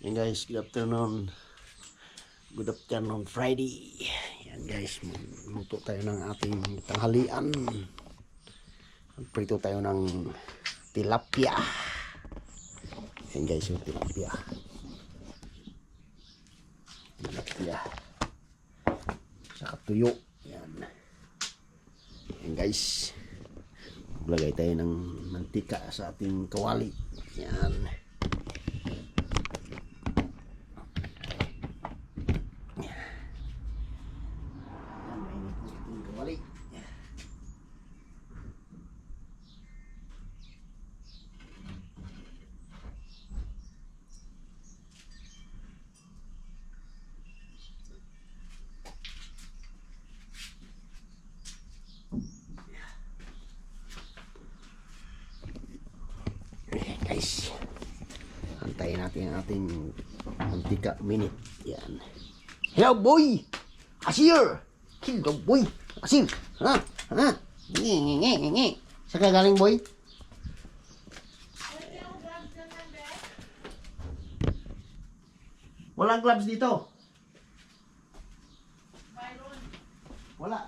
Yan guys, good afternoon. Good afternoon Friday. Yan guys, luto tayo ng ating tanghalian. Prito tayo ng tilapia. Yan guys, yung tilapia. Tilapia. Saka tuyo. Yan. Yan guys. Maglagay tayo ng mantika sa ating kawali. Yan. Guys, antayin natin ang ating mantika minute. Yan. Hello boy! Asir! Hello boy! Asir! Ha? Ha? Nge. Saan ka galing boy? Walang gloves dito. Wala.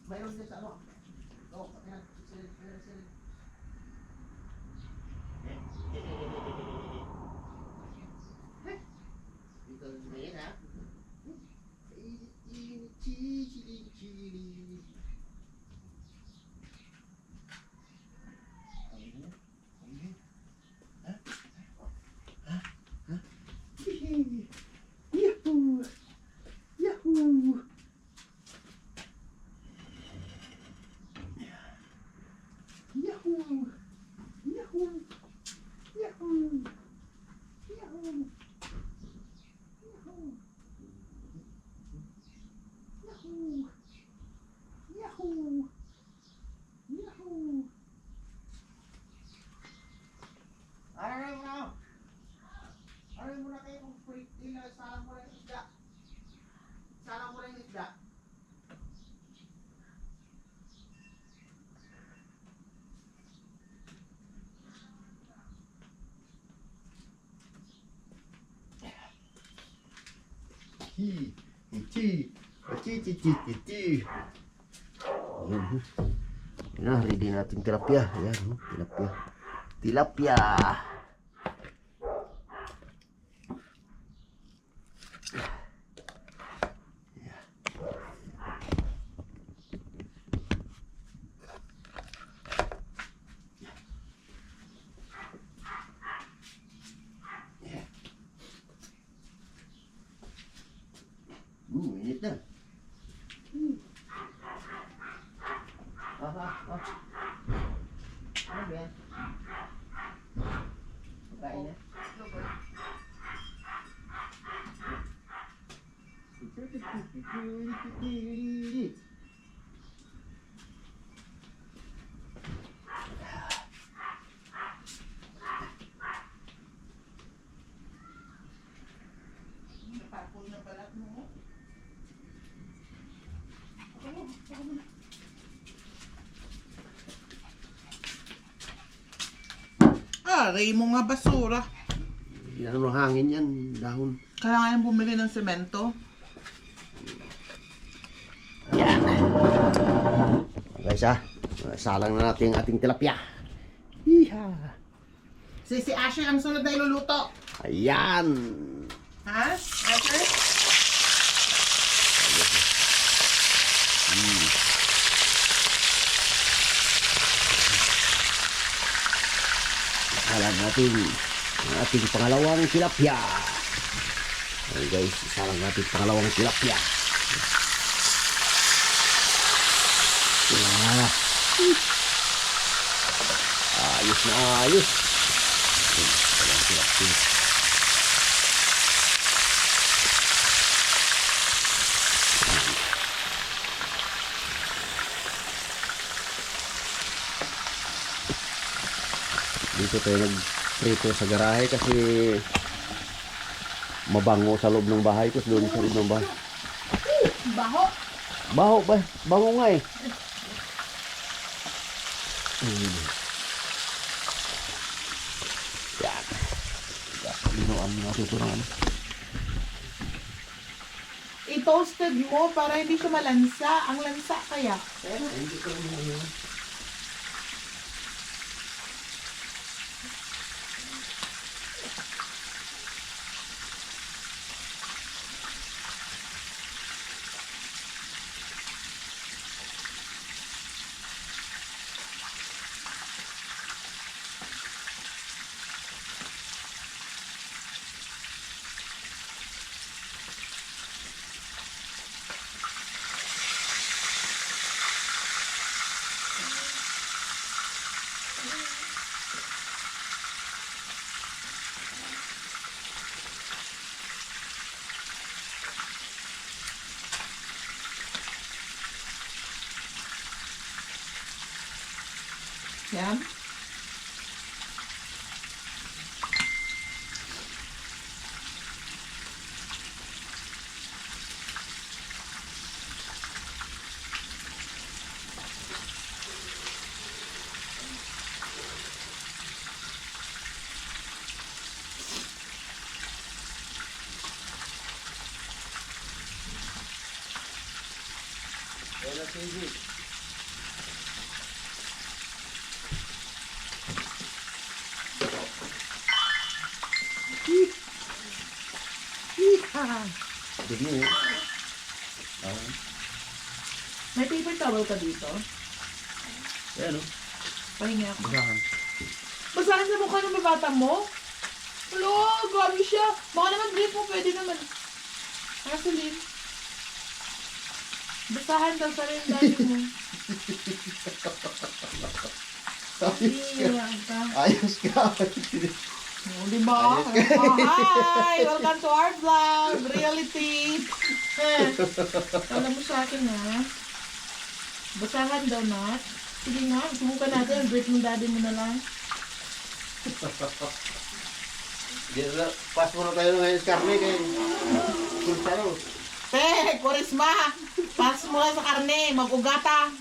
Mayroon din sa ano. Oh, yan. Yahoo! Yahoo! Yahoo! Yahoo! Yahoo! Yahoo! Yahoo! Yahoo! Yahoo! Aray mo na! Aray mo na kayo kung free na salang mo rin isda. Salang mo rin isda. Ayan, yan na, ready natin tilapia. Ayan, tilapia. Tilapia. Init na. Ano ba yan? Pagkain na? Napapol na balat mo. Aray mo nga basura. Yan ang hangin yan, dahon. Kailangan bumili ng semento. Yan. Guys salang na natin ang ating tilapia. Hiha. Si Asher ang sunod na iluluto. Ayan. Ha? Asher? Salang natin ang ating pangalawang tilapia. Ayan guys, salang natin pangalawang tilapia. Yan. Ayos na ayos. Ayan, tilapia. Dito tayo nagprito sa garahe kasi mabango sa loob ng bahay ko, doon sa loob ng bahay. Baho. Baho ba? Bango nga eh. Yan. Binuan mo tuturang ano. I-toasted mo para hindi siya malansa. Ang lansa kaya. Pero hindi ko naman yun. Yan. Wala TV. Dumi eh. May paper towel ka dito? Ayan o. Pahingi ako. Basahan. Basahan sa mukha ng bata mo? Hello, grabe siya. Baka naman grip mo, pwede naman. Gasoline. Basahan daw sa rin dahil mo. Iiyak ka. Ayos ka. Oh, di ba? Oh, hi! Welcome to our vlog! Reality! Alam mo sa akin ha? Basahan daw, Nat. Sige nga, subukan natin. Break ng daddy mo na lang. Pas mo na tayo ngayon sa karne kayo. Tayo. Kurisma! Pass mo lang sa karne. Mag-ugata.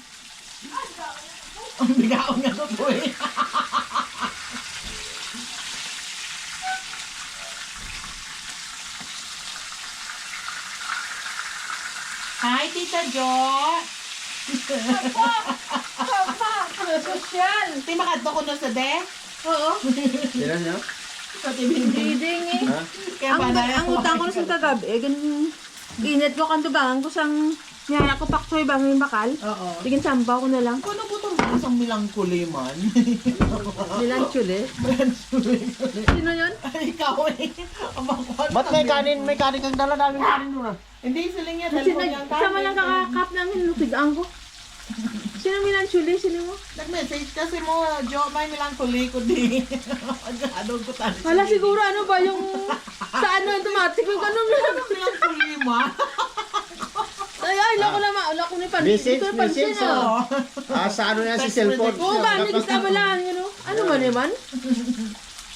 Ang bigaon nga to po eh. Hi, Tita Jo! Sosyal. Ti makadto ko na sa de? Oo. Sila niyo? Sa tibindi. Ding eh. Ha? Kaya Ang utang ko na sa kagabi, ganun. Init ko kanto bangang ko sang niyaya ko paksoy bangin bakal. Oo. Tigin sampaw ko na lang. Kung ano po itong isang milangkuli man? Nilang chule. Sino yun? Ay, ikaw eh. Ba't may kanin? May kanin kang dala daming kanin doon ah. Hindi, siling yan. Kasi Dahil ko niyang sama lang kakakap ng hinukigaan ko. Sino nilang chule? Sino mo? Nag-message kasi mo, Jo, may milangkuli ko di. Ano ko tayo. Wala siguro ano ba yung sa ano automatic yung ganun. Milangkuli ma. Ay, wala ko na wala ko ni pansin. Message, Ito yung pansin message, ah. Sa ano yan si cellphone. Oo ba, hindi kita malaan ano? Ano man naman?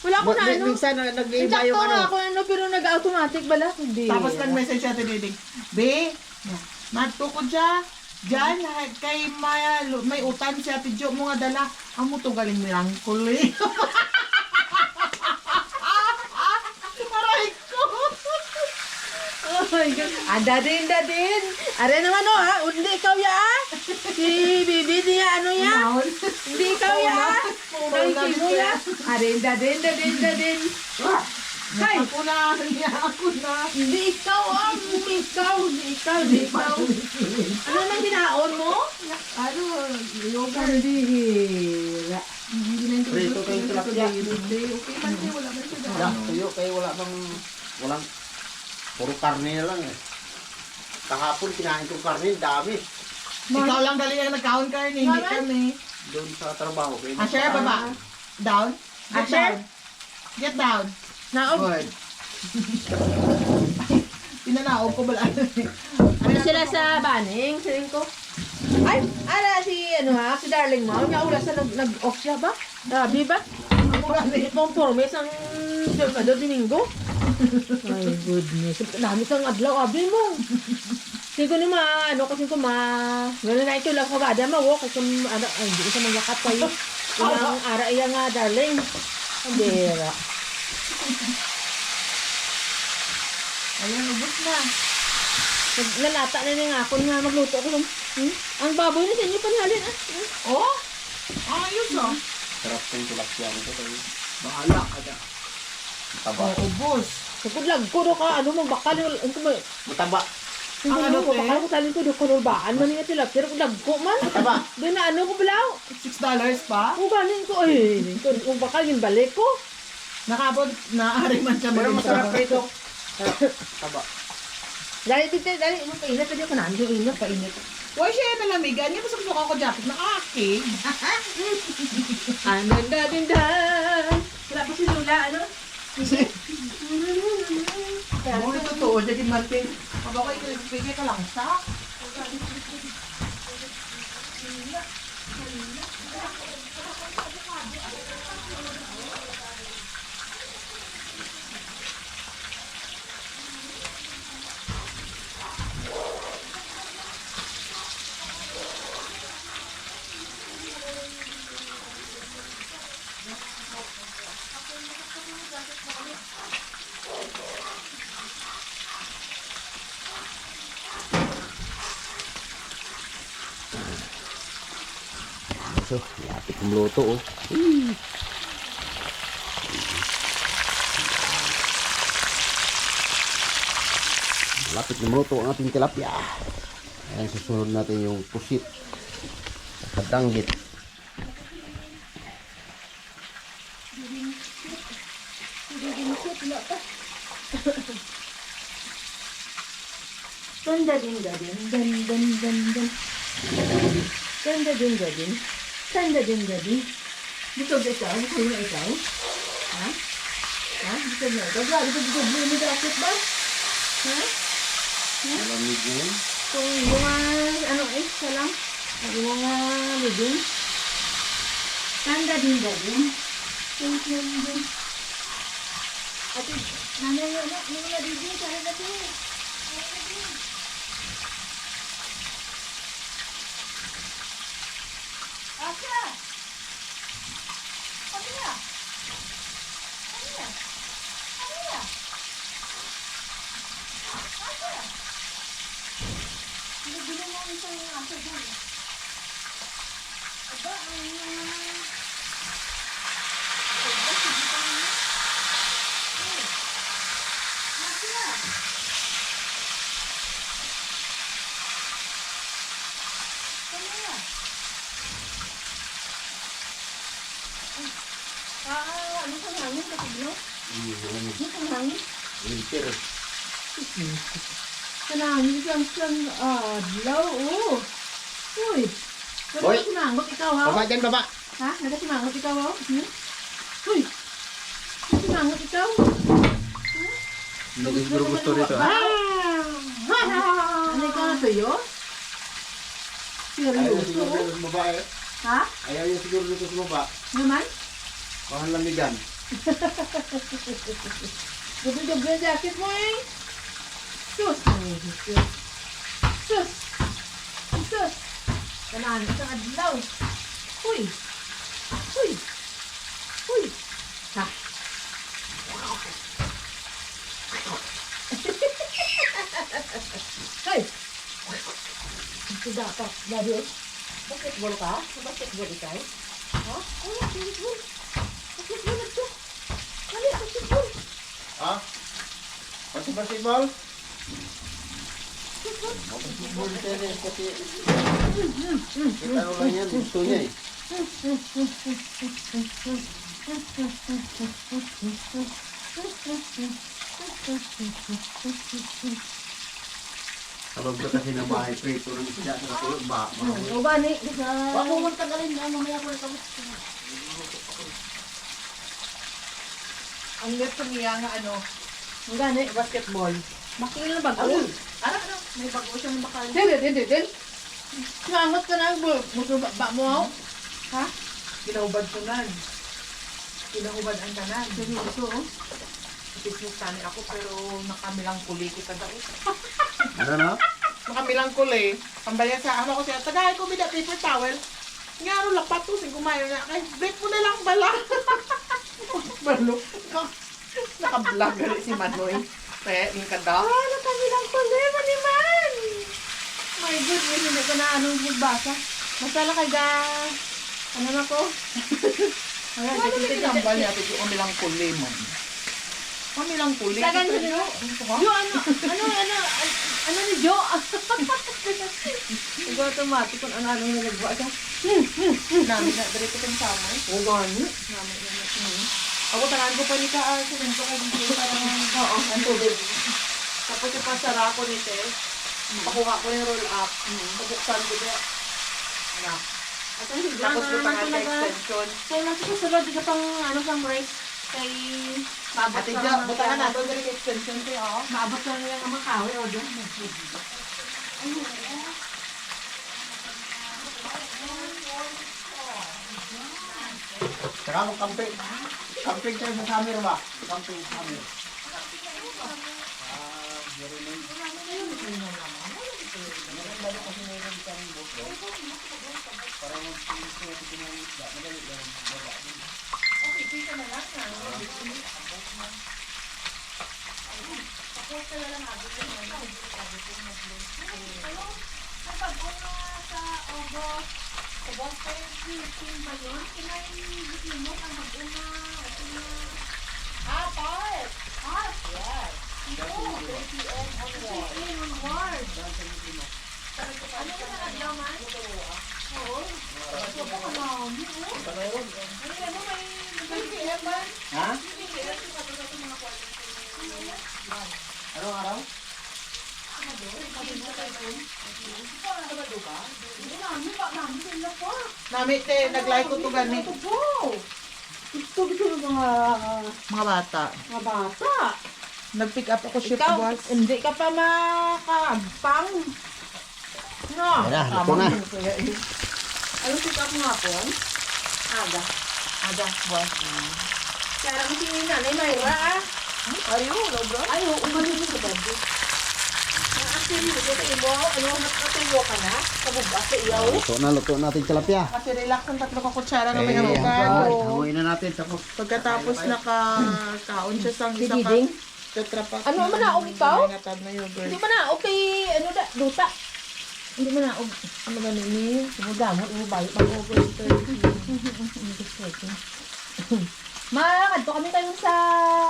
Wala ko na ano. Minsan nag-iiba Insakto yung ano. nga ako ano, pero nag-automatic bala. Hindi. Tapos nag-message siya tinidig. Be, madto ko dya. Diyan, kay may utan si Ate Jo mo nga dala. Amo to galing milangkuli. Aray ko. Oh my God. Dadin. Are naman o ha, hindi ikaw ya ah. Si Bibi niya ano ya. Hindi ikaw ya ah. Ay, mo ya. Are dadin. Hay, Ako na. hindi ikaw ah. Hindi ikaw. Ano nang ginaon mo? Ano, yoga. Bihira. Prito kayo tilapia. Okay man kayo, wala man siya Wala, tuyo kayo wala bang, walang, puro karne na lang eh. Kahapon kinain kong karne, dami. Ikaw lang dali ang nag-count ka, hindi Mama? kami. Doon sa trabaho. Asher, baba. Down. Asher? Get down. Naog. Good. Pinanaog ko bala. Ano sila sa baning? Siling ko. Ay, ala si ano ha, si Darling mo. Nya oras na nag-off siya ba? Dabi ba? Conforme sang Sabado, Domingo. Ay, goodness. Dami kang adlaw, abi mo. Sige ni ano kasi ko wala na ito lang kabada mo, kasi ano, ay, hindi ko sa maglakat kayo. Ang ara iya nga, darling. Ang bera. Ayun, ubos na. Lalata na nga ako nga magluto ako. Ang baboy na sa inyo panhalin ah. Oh? Ayos ah. Sarap kong tilapia nito tayo. Bahala ka dyan. Mataba. Oh, ubos. Kapag lagko do ka, ano magbakal yung Mataba. Ang ano, te? bakal ko talin ko do kunulbaan man nga tila. Pero kung lagko man. Mataba. Doon na ano ko balaw. $6 pa? Kung galing ko, ay, kung bakal yung balik ko. Nakabot, naaari man kami. Pero dun sa- masarap ito. Taba. Dali, mo painit, pwede ko namin yung init, painit. Uy, siya nalamigan. Yan, masarap suka ko jacket na aking. Ananda din dan. Wala pa si Lula, ano? Mo ito to, jadi Martin. Pag ako ikilipigay ka lang sa. So, lapit ng luto oh. Lapit ng luto ang ating tilapia. Ayan, susunod natin yung pusit. Kadanggit. Ganda din, gadin. Ganda din, gadin. Ganda din, gadin. Dito ba ikaw? Gusto mo ikaw? Ha? Ha? Gusto mo ikaw? Grabe ko dito. Blue mo jacket ba? Ha? Malamig yun. Kung yung ano eh, salam. Yung mga libing. Ganda din, gadin. Ganda. Ate, nanay yun, ano? Ano na libing? Kaya natin. Asya! Pamilya! Pamilya! Pamilya! Asya! Binibili mo ang isang aso dyan. Aba, aba, sige pa rin. Asya! Pamilya! Ano sa hangin kasi no? Malamig. Ano sa hangin? Winter. Kanangin siyang adlaw, oh. Uy. Hoy. Nagasimangot ikaw, ha? Baba dyan, baba. Ha? Nagasimangot ikaw, ha? Uy. Nagasimangot ikaw? Hindi ko siguro gusto rito. Ano ikaw na sa'yo? Ayaw Seryoso? siguro dito sa baba eh. Ha? Ayaw niya siguro dito sa baba. Naman? Baka lamigan. Gabi-gabi ang jacket mo, eh. Sus. Sus. Sus. Sus. Kanangin siyang adlaw. Uy. Uy. Uy. Ha? Hey! Ito dapat. Daddy, basketball ka? Basketball ikaw? Ha? Oh, basketball. Basketball ito. Ano yung basketball? Ha? Basketball? Basketball tennis kasi kita ko lang yan. Gusto niya eh. Sabag ba kasi na bahay prito ng isda sa tulog ba? O ba ni? Wag mo mong tagalin na, mamaya ko na tapos. Ang left niya nga ano, Ang gani? basketball. Makingin na bago. Ano? Ano? May bago siyang bakal. Din. Nangot ka na. Muso ba mo ako? Ha? Kinahubad ko nan. Kinahubad ang tanan. Seryoso, oh. Business tani ako pero nakamilang kuli kita daw. Ano na? Nakamilang kuli. Pambaya sa ano ko siya. Tagay ko bida paper towel. Nga ano lapat to. Sing kumayo na. Ay, break mo na lang bala. Balo. Naka-vlog rin si Manoy. Pe, yung kada. Kami lang problema naman. My goodness, hindi ko na anong magbasa. Masala kay ga... Ano na ko? Ayan, dito tinambal niya. Ito yung kami lang kuli man. Kami lang kuli. Sagan sa nyo? Jo, ano ni Jo? Nag-automatic kung ano na nagbuwa siya. Namin na, dali ko itong sama. Oo, gani. Ako talaan ko pa ni ka, sinento ka dito parang, oo, ang tubig. Tapos yung pasara ko ni Te, pakuha ko yung roll up, pabuksan ko niya. Ano? Tapos butangan ka extension. Kaya lang sa sulod, di ka pang ano pang race kay maabot Ate ka Jo, ng- butangan natin dali ka extension ko yun. Maabot ka na yung makawi o doon. Saka mo camping. Camping tayo sa summer ba? Camping summer. Ha? Anong araw? Nami Te, nag-like ko to gani. Gusto ng Mga bata. mga bata. Nag-pick up ako shift Ikaw, boss. hindi ka pa makabang. No. Ayan na, luto na. Ano pick up nga po? Aga. Ada, boss. Kaya mo si Nanay Mayra ah. Ayo, no bro? Ay, umano mo sa bado. Actually, ito mo, ano, nakatayo ka na? Kabubas sa iyaw. Luto natin tilapia. Kasi relax ang tatlo ka kutsara na Eh, may avocado. hanguin na natin. Tapos, Pagkatapos nakakaon siya sa isa ka Gigiding? tetrapack. Ano man na, ikaw? Natag na yogurt. Hindi mo na, okay, ano da, duta. Hindi mo na, ano ba nini? Sumugamot, umubalik, mag-over ito. Makakad to kami kayo sa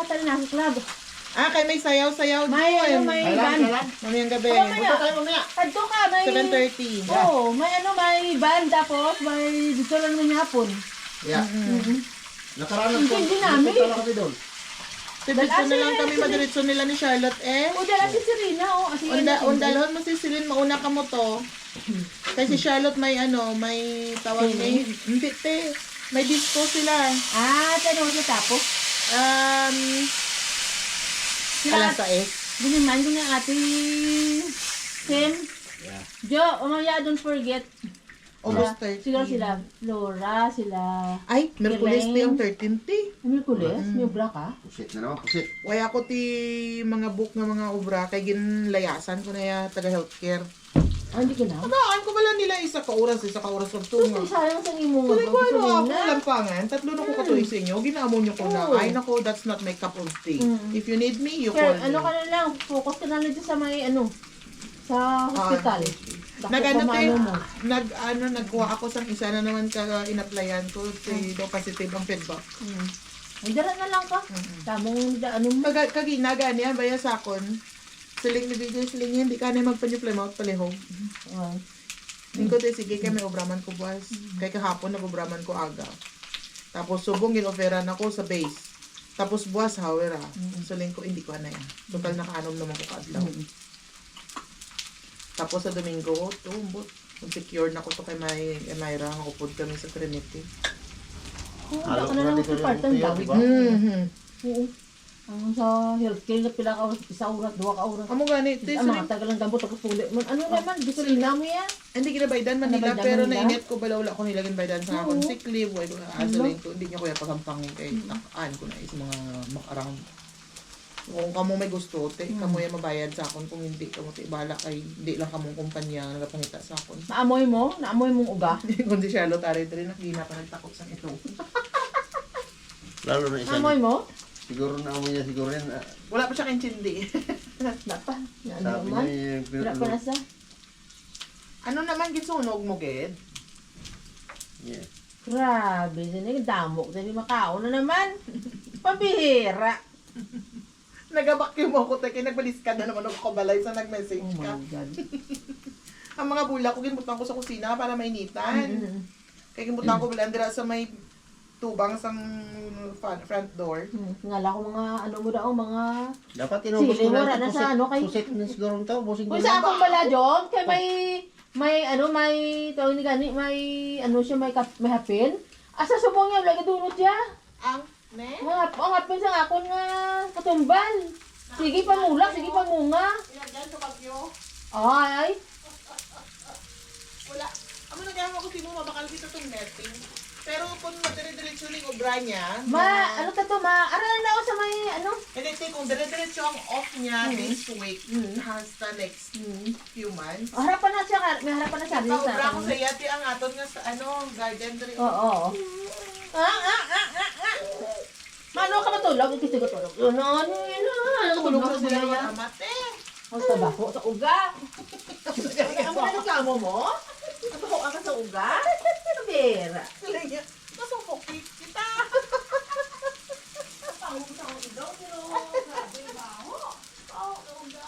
Talinasi Club. Ah, kay may sayaw-sayaw May, ano, may band. Mamayang gabi. Mamaya. Tayo mamaya. Kadto ka, may... 7:30. Oo, may ano, may band tapos may dito lang ng hapon. Yeah. Nakaranas ko. Hindi namin. Punta lang kami doon. Diretso na lang kami, madiretso nila ni Charlotte eh. O, dala si Serena, o. Undalhon mo si Celine, mauna ka mo to. Kasi Charlotte may ano, may tawag may, hindi te, may disco sila. Ah, tanong sa tapos. Sila, Alas 6. biniman ko na ate Kim. Yeah. Jo, umaya, don't forget. August Sila 30. sila, Flora, sila, Ay, Merkulis ti ang 13th ti. Mikulis, may black ha? pusit na naman, pusit. Waya ko ti mga book nga mga obra kay ginlayasan ko na ya taga healthcare. Ah, hindi ko na. Tagaan ko bala nila isa ka oras kag tunga. Gusto sayang sa imo nga. Kung ko ano ako na. lampangan, tatlo na ko katuloy sa inyo, ginamon nyo ko na, Oo. ay nako, that's not my cup of tea. Mm. If you need me, you Kaya, call me. ano ka na lang, focus ka na lang dyan sa may ano, sa hospital. Dako Nag-ano pa te, maano mo. nagkuha ako sa isa na naman ka in-applyan ko, si do positive ang feedback. Ay, dara na lang ka. Tamong, ano mo. Kaginaga niya, baya sa akon, siling ni video, siling niya, hindi ka na magpa-play out palihog. Ah. Hindi ko te, sige, kay may obraman ko buwas. Kay kahapon, nag-obraman ko aga. Tapos subong gin-offeran ako sa base. Tapos buwas, hawera. Siling ko, hindi ko na yan. Total nakaanom naman ko kaadlaw. Tapos sa Domingo, tumbot. Secure na ko to kay Myra. Makupod kami sa Trinity. Oo, Halo ka ko na na lang dito sa yung part-time tiyo, daw. diba? Oo. Ang sa healthcare na pila ka, isa oras, 2 ka oras. Amo gani, te, Ang siling mga tagal lang dambo, tapos puli. Ano naman, gasolina mo yan. hindi kinabaydan man nila, Kinabaydan pero man nila? nainit ko bala wala ko nilagin baydan sa akong Oo. sick leave. Wala ko asalin ko, hindi niya ko yung pagampangin kay takaan ko na is mga makarang. Kung kamo may gusto, te, kamo yung mabayad sa akon. Kung hindi, kamo te, bala kay, hindi lang kamong kumpanya nga nagapangita sa akon. Naamoy mo? Naamoy mong uga? Kung di Charlotte, ari, nakina pa nagtakot sa ito. Lalo na isa. Naamoy mo? Siguro na mo niya siguro yan. Wala pa siya kinchindi. Wala pa. Ano Sabi naman? niya Wala pa nasa. Ano naman gisunog mo, Ged? Yeah. Grabe, sini damok. Dali makao na naman. Pabihira. Nagabakyum ako, tayo nagbalis ka na naman ako kabalay sa nag-message Oh ka. my God. Ang mga bulak ko, ginbutan ko sa kusina para mainitan. Mm. Kaya ginbutan ko bilandira sa may tubang sa front door. Ngala ko mga ano mo daw, mga... Dapat inubos Sili, ko wala lang na ito. sa ano kay... Pusit na siguro ito. Busing ko Kung na. sa akong bala, Jom, kay may tawag ni gani, may ano siya, may hapin. Asa subong niya, lagi dunot siya. Ang, ne? Ang hapin sa akon nga katumbal. Sige pa mula, sige pa munga. Ilagyan sa bagyo. Ay, Wala. Amo nagayang ako si mo, mabakal dito itong netting. Pero kung madire-diretso yung obra niya, ano ka to, aralan na ako sa may, ano? hindi, kung dire-diretso ang off niya this week, has the next few months. Harapan na siya, may harapan na siya. rin Paubra ko akin. sa yati ang aton nga sa garden tree. Oo. Mano ka matulog? Ito siya tulog. Ano Tulog ka sa sila niya? ng amate. Ang tabako sa uga. Ang mga reklamo mo? Tabako ka sa uga? Pera. Sila niya, masufokit kita. Pangong sa uga daw, pero grabe ba ako? Oo, sa uga.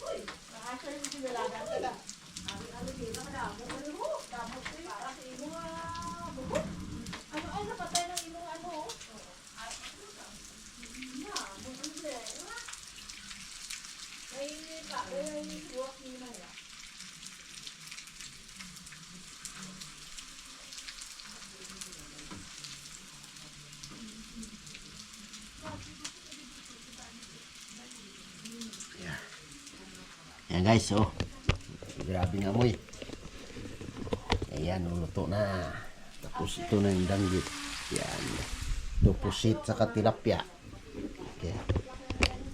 Uy, nakasya rin si Belagan ka na. Ano, dito ka na ako. Ano mo? Damot ko para sa imo nga. Ano ay napatay ng imong ano? Yan guys, oh. Grabe nga amoy. Ayan, luto na. Tapos ito na yung danggit. Yan. Ito pusit sa tilapia. Okay.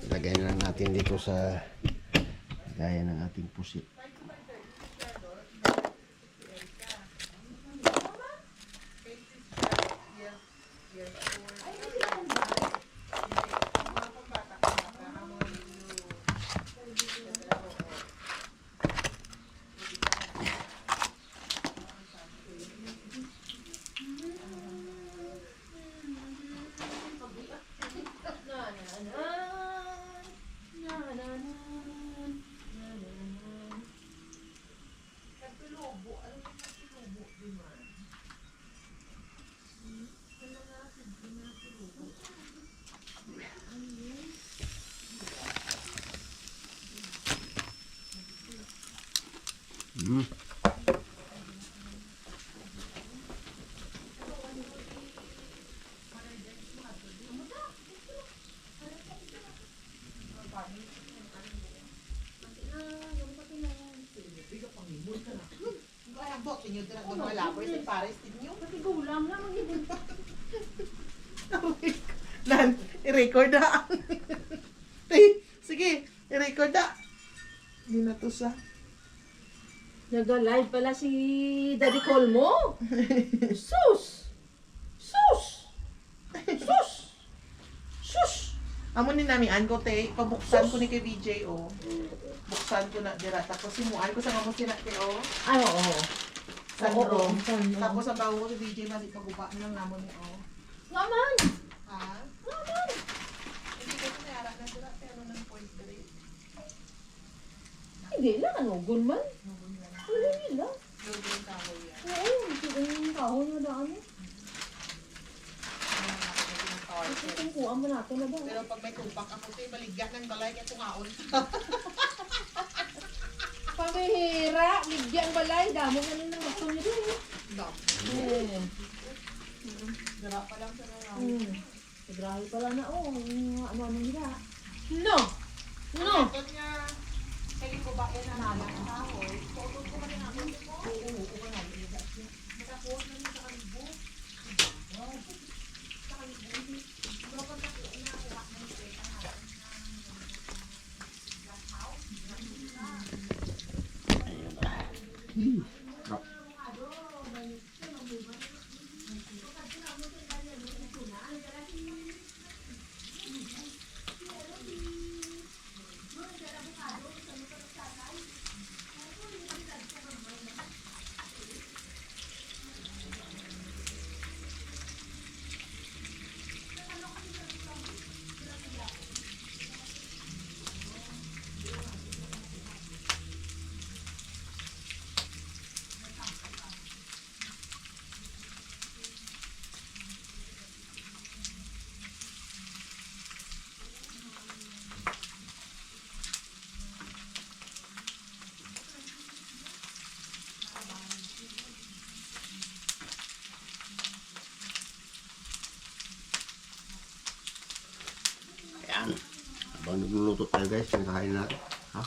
Ilagay na lang natin dito sa gaya ng ating pusit. Kaya bot, inyo din ang mga labors at pares ninyo. Pati gulam na, mag-ibig. Nan, i-record na. Sige, i-record na. Hindi na to sa. Nag-live pala si Daddy Colmo. Sus! Sus! Sus! Sus! Amo ni namin ko te, pabuksan ko ni kay VJ o. Buksan ko na dira tapos simuan ko sa amo sila kay o. Ay, oo. Sunroom. Sunroom. Tapos ang bago ko si VJ mali paguba ng namo ni o. Naman! Ha? Naman! Hindi ko sinara na dira pero nang point diri. Hindi lang, ano, gunman. Wala nila. Logo yung kahoy yan. Oo, yung kahon na daan eh. Ito tungkuan mo natin na ba? Pero pag may tupak ako te, baligyan ng balay kaya tungaon. Pamihira, bigyan balay, damo nga nila gusto niyo din eh. Dam. Eh. Dira pa lang sa naraw. Grabe pala na, oh, ano nila. No! No! Ito niya, kaya ko ba yan na ng kahoy. Tutok ko man yung ako. Oo, ko na. Nakakuha na niya sa kalibo. Bang nagluluto tayo guys, nakain natin. Ha?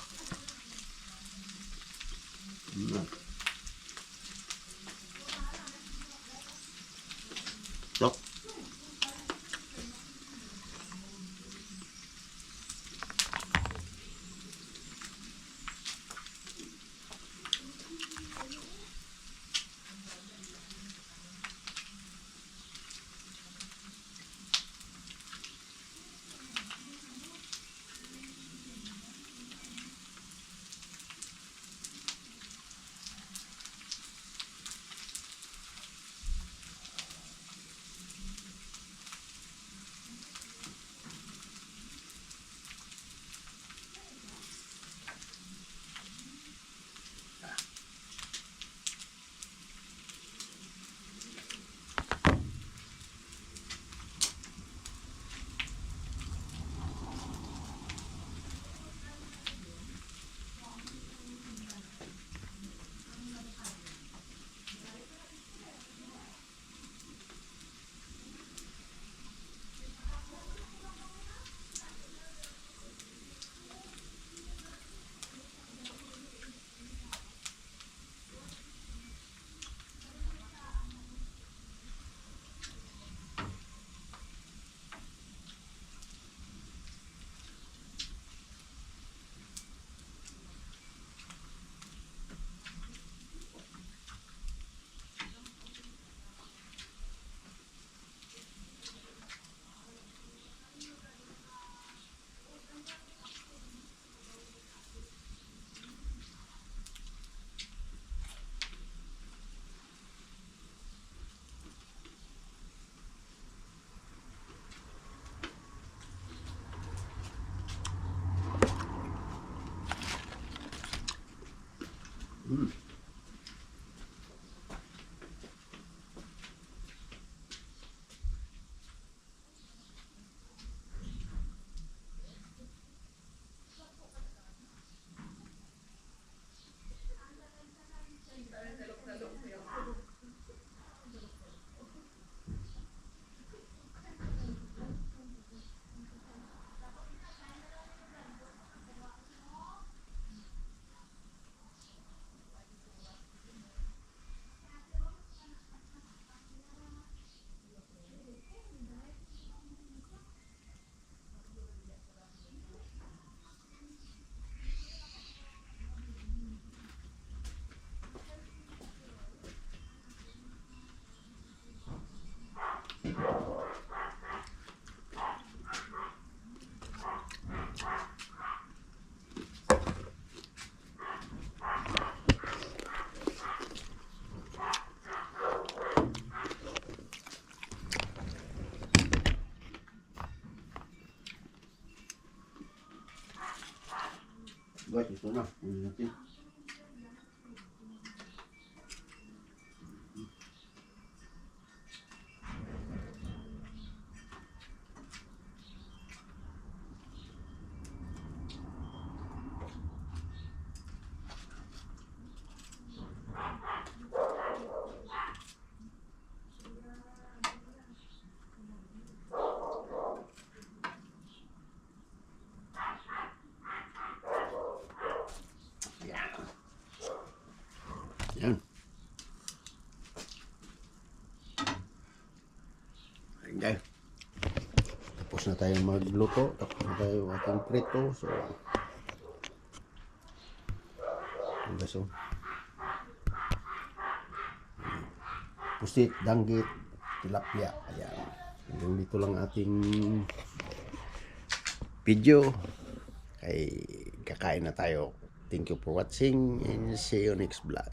Tok. Guys, ito na. Ulit natin. Yan. Okay. Tapos na tayong magluto. Tapos na tayo ating prito. So, so pusit, danggit, tilapia. Ayan. Hanggang dito lang ating video. Kay kakain na tayo. Thank you for watching and see you next vlog.